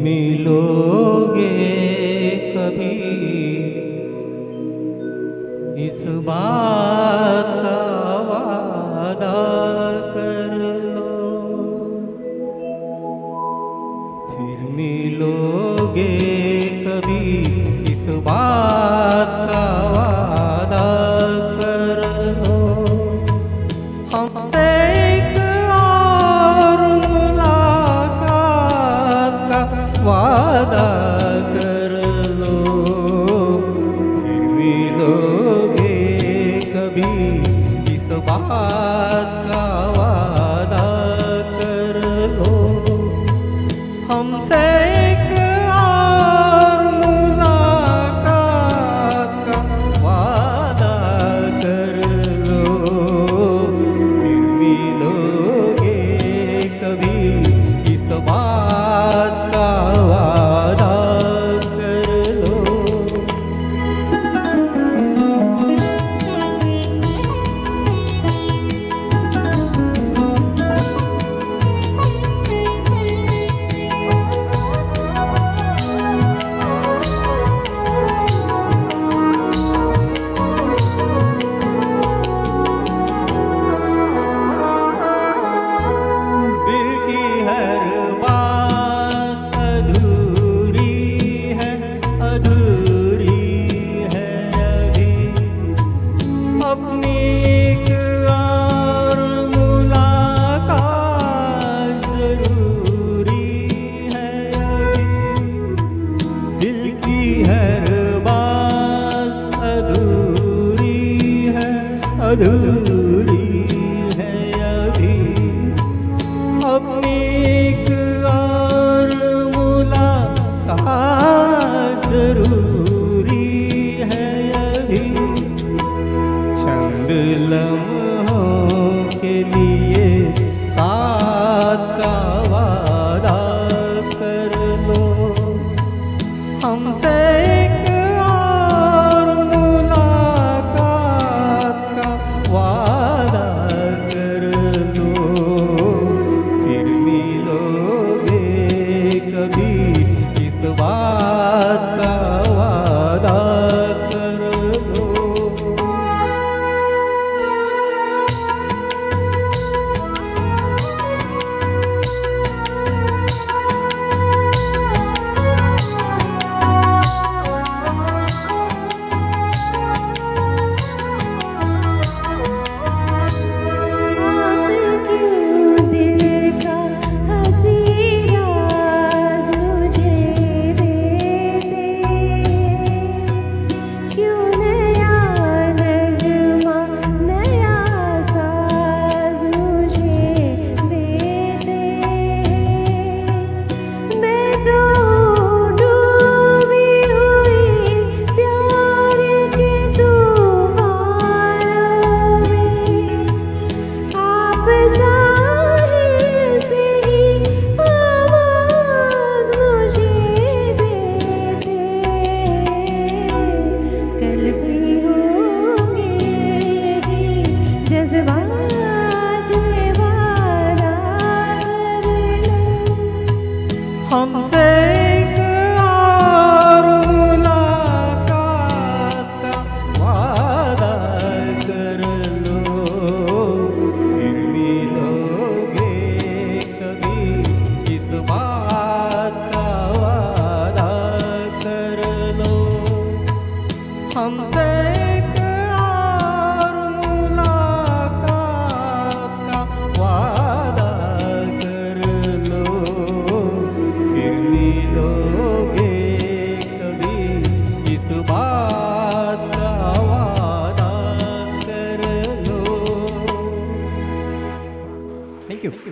मिलोगे कभी, इस बात का वादा कर लो। फिर मिलोगे कभी, इस बात का वादा कर लो। हम एक और मुलाकात का वादा कर लो। फिर मिलोगे कभी, इस बात का वादा कर लो। हमसे एक और मुलाकात का वादा कर लो। फिर मिलोगे कभी, इस बात का वादा कर लो। दिल की हर बात अधूरी है अभी। अपनी एक और मुलाकात जरूरी है अभी। दिल की हर बात अधूरी है अभी। अपनी एक और मुलाकात जरूरी है अभी। चंद लम्हों के लिए साथ का वादा कर लो। हमसे एक और मुलाकात का वादा कर लो। फिर मिलोगे कभी, इस बात का वादा कर लो। हमसे एक और मुलाकात का वादा कर लो। फिर मिलोगे कभी, इस बात का वादा कर लो। हमसे एक और मुलाकात का वादा कर लो। फिर मिलोगे कभी, इस बात